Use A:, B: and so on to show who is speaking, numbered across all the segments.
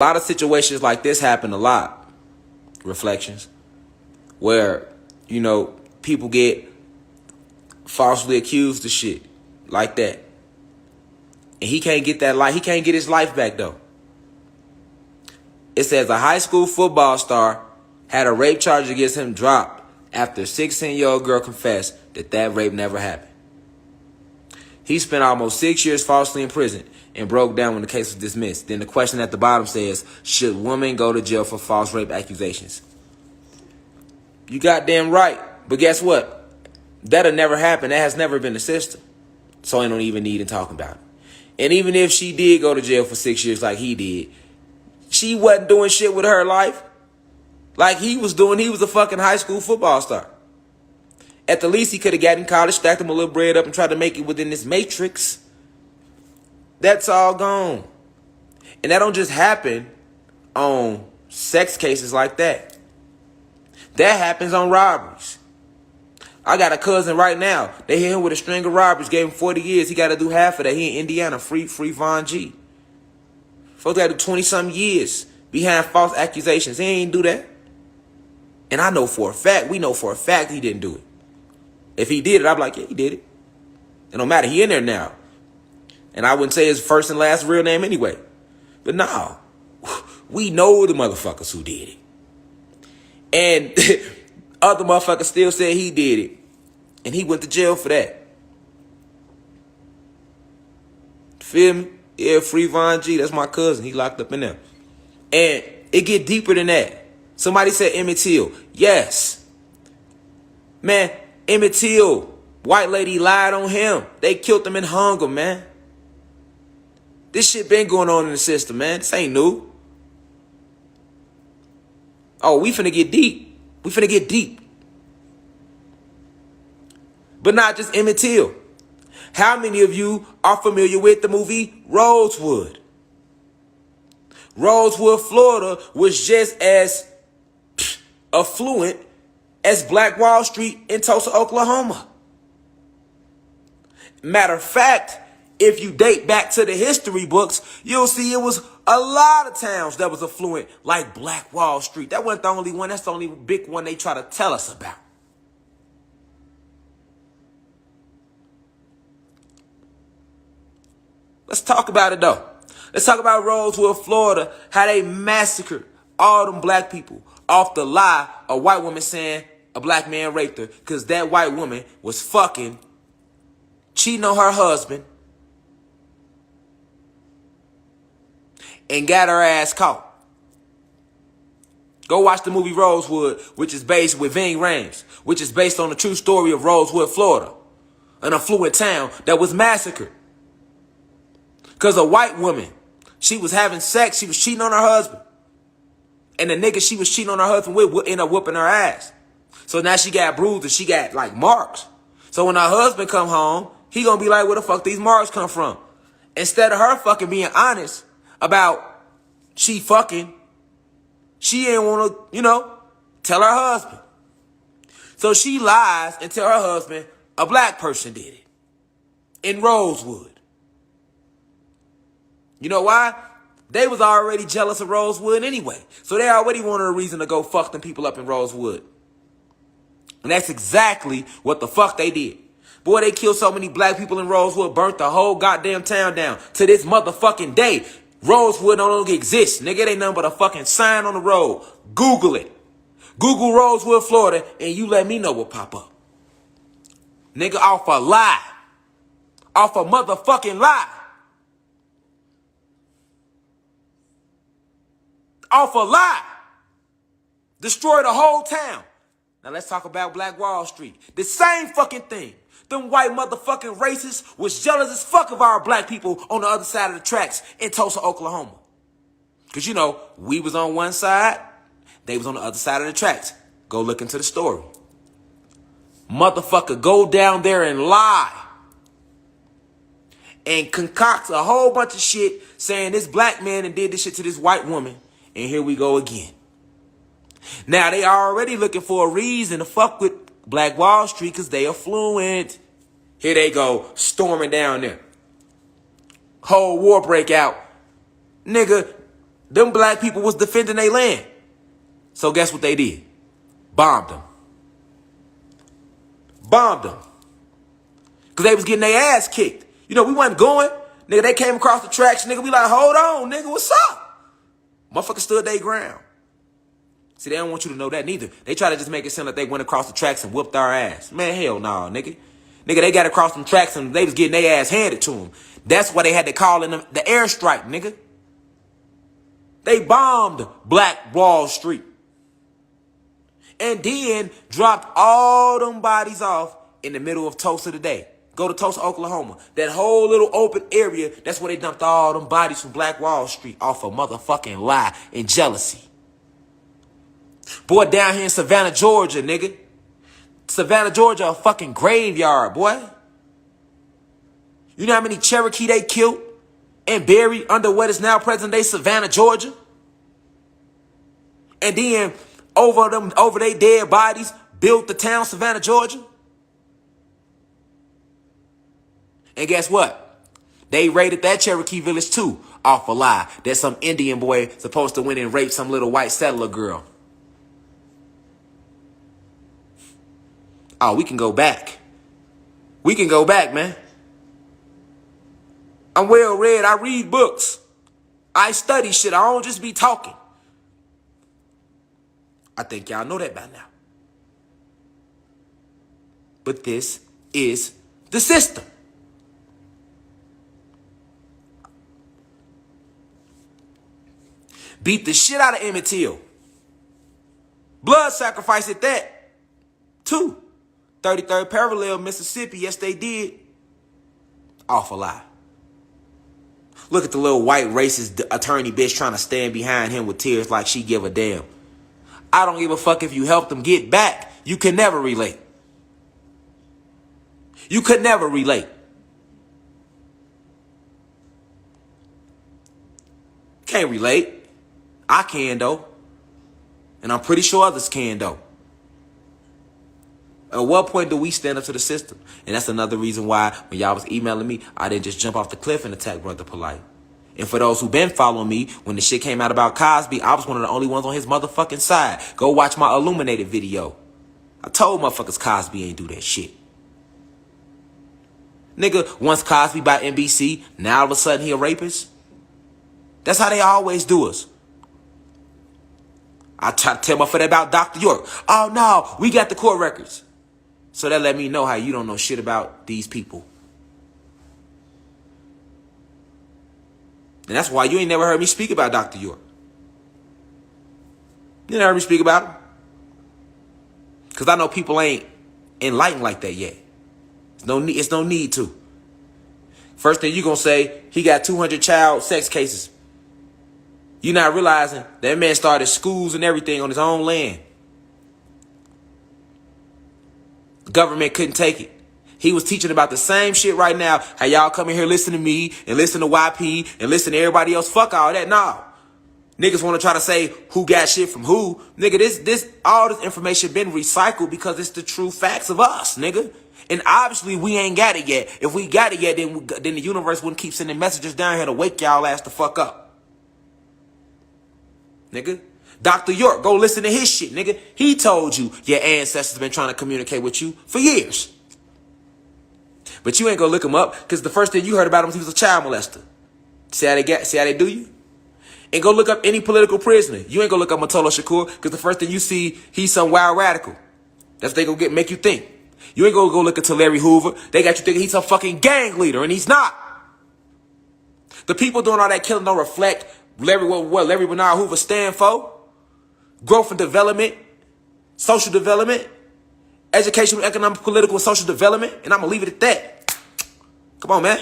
A: A lot of situations like this happen a lot. Reflections. Where, people get falsely accused of shit like that. And he can't get that life. He can't get his life back, though. It says a high school football star had a rape charge against him dropped after a 16-year-old girl confessed that rape never happened. He spent almost 6 years falsely in prison and broke down when the case was dismissed. Then the question at the bottom says, should women go to jail for false rape accusations? You goddamn right. But guess what? That'll never happen. That has never been the system. So I don't even need to talk about it. And even if she did go to jail for 6 years like he did, she wasn't doing shit with her life like he was doing. He was a fucking high school football star. At the least, he could have gotten college, stacked him a little bread up, and tried to make it within this matrix. That's all gone. And that don't just happen on sex cases like that. That happens on robberies. I got a cousin right now. They hit him with a string of robberies, gave him 40 years. He got to do half of that. He in Indiana, free Von G. Folks got to do 20-something years behind false accusations. He ain't do that. And I know for a fact, we know for a fact he didn't do it. If he did it, I'd be like, yeah, he did it. It don't matter. He in there now. And I wouldn't say his first and last real name anyway. But no, we know the motherfuckers who did it. And other motherfuckers still said he did it. And he went to jail for that. Feel me? Yeah, free Von G. That's my cousin. He locked up in there. And it get deeper than that. Somebody said Emmett Till. Yes. Man, Emmett Till, white lady lied on him. They killed him and hung him, man. This shit been going on in the system, man. This ain't new. Oh, we finna get deep. We finna get deep. But not just Emmett Till. How many of you are familiar with the movie Rosewood? Rosewood, Florida was just as affluent as Black Wall Street in Tulsa, Oklahoma. Matter of fact, if you date back to the history books, you'll see it was a lot of towns that was affluent like Black Wall Street. That wasn't the only one. That's the only big one they try to tell us about. Let's talk about it, though. Let's talk about Rosewood, Florida, how they massacred all them black people off the lie of white woman saying a black man raped her because that white woman was fucking cheating on her husband and got her ass caught. Go watch the movie Rosewood, which is based with Ving Rhames, which is based on the true story of Rosewood, Florida, an affluent town that was massacred. Because a white woman, she was having sex, she was cheating on her husband. And the nigga she was cheating on her husband with ended up whooping her ass. So now she got bruises, she got like marks. So when her husband come home, he gonna be like, where the fuck these marks come from? Instead of her fucking being honest about she fucking, she ain't wanna, tell her husband. So she lies and tell her husband a black person did it. In Rosewood. You know why? They was already jealous of Rosewood anyway. So they already wanted a reason to go fuck them people up in Rosewood. And that's exactly what the fuck they did. Boy, they killed so many black people in Rosewood, burnt the whole goddamn town down. To this motherfucking day, Rosewood no longer exists. Nigga, it ain't nothing but a fucking sign on the road. Google it. Google Rosewood, Florida, and you let me know what pop up. Nigga, off a lie. Off a motherfucking lie. Off a lie. Destroy the whole town. Now let's talk about Black Wall Street. The same fucking thing. Them white motherfucking racists was jealous as fuck of our black people on the other side of the tracks in Tulsa, Oklahoma. Because, we was on one side, they was on the other side of the tracks. Go look into the story. Motherfucker go down there and lie. And concoct a whole bunch of shit saying this black man and did this shit to this white woman. And here we go again. Now, they already looking for a reason to fuck with Black Wall Street because they affluent. Here they go, storming down there. Whole war break out. Nigga, Them black people was defending their land. So guess what they did? Bombed them. Bombed them. Because they was getting their ass kicked. You know, we wasn't going. Nigga, they came across the tracks. Nigga, we like, hold on, nigga, what's up? Motherfuckers stood their ground. See, they don't want you to know that neither. They try to just make it sound like they went across the tracks and whooped our ass. Man, hell no, nigga. Nigga, they got across them tracks and they was getting their ass handed to them. That's why they had to call in the airstrike, nigga. They bombed Black Wall Street. And then dropped all them bodies off in the middle of Tulsa today. Go to Tulsa, Oklahoma. That whole little open area, that's where they dumped all them bodies from Black Wall Street off a motherfucking lie and jealousy. Boy, down here in Savannah, Georgia, nigga. Savannah, Georgia, a fucking graveyard, boy. You know how many Cherokee they killed and buried under what is now present-day Savannah, Georgia? And then over their dead bodies, built the town Savannah, Georgia? And guess what? They raided that Cherokee village too, off a lie that some Indian boy supposed to went and raped some little white settler girl. Oh, we can go back. We can go back, man. I'm well read. I read books. I study shit. I don't just be talking. I think y'all know that by now. But this is the system. Beat the shit out of Emmett Till. Blood sacrifice at that, too. 33rd parallel, Mississippi. Yes, they did. Awful lie. Look at the little white racist attorney bitch trying to stand behind him with tears like she give a damn. I don't give a fuck if you help them get back. You can never relate. You could never relate. Can't relate. I can, though. And I'm pretty sure others can, though. At what point do we stand up to the system? And that's another reason why when y'all was emailing me, I didn't just jump off the cliff and attack Brother Polite. And for those who been following me, when the shit came out about Cosby, I was one of the only ones on his motherfucking side. Go watch my Illuminated video. I told motherfuckers Cosby ain't do that shit. Nigga, once Cosby by NBC, now all of a sudden he a rapist? That's how they always do us. I try to tell motherfucker about Dr. York. Oh no, we got the court records. So that let me know how you don't know shit about these people. And that's why you ain't never heard me speak about Dr. York. You never heard me speak about him. Because I know people ain't enlightened like that yet. It's no need to. First thing you going to say, he got 200 child sex cases. You're not realizing that man started schools and everything on his own land. The government couldn't take it. He was teaching about the same shit right now. How y'all come in here listen to me and listen to YP and listen to everybody else. Fuck all that. No. Niggas want to try to say who got shit from who. Nigga, all this information been recycled because it's the true facts of us, nigga. And obviously we ain't got it yet. If we got it yet, then the universe wouldn't keep sending messages down here to wake y'all ass the fuck up. Nigga. Dr. York, go listen to his shit, nigga. He told you your ancestors been trying to communicate with you for years. But you ain't gonna look him up because the first thing you heard about him was he was a child molester. See how they do you? And go look up any political prisoner. You ain't gonna look up Matola Shakur because the first thing you see, he's some wild radical. That's what they gonna make you think. You ain't gonna go look into Larry Hoover. They got you thinking he's some fucking gang leader, and he's not. The people doing all that killing don't reflect what Larry Bernard Hoover stand for. Growth and development, social development, educational, economic, political, and social development. And I'm going to leave it at that. Come on, man.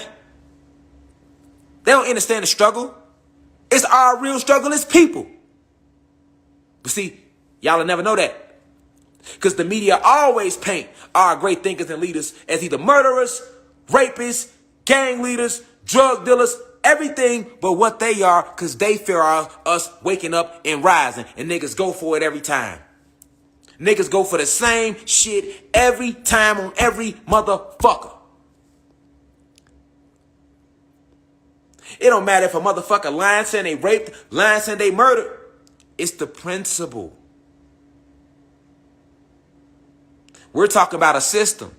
A: They don't understand the struggle. It's our real struggle as people. But see, y'all will never know that. Because the media always paint our great thinkers and leaders as either murderers, rapists, gang leaders, drug dealers, everything but what they are, because they fear us waking up and rising. And niggas go for it every time. Niggas go for the same shit every time on every motherfucker. It don't matter if a motherfucker lying saying they raped, lying saying they murdered. It's the principle. We're talking about a system.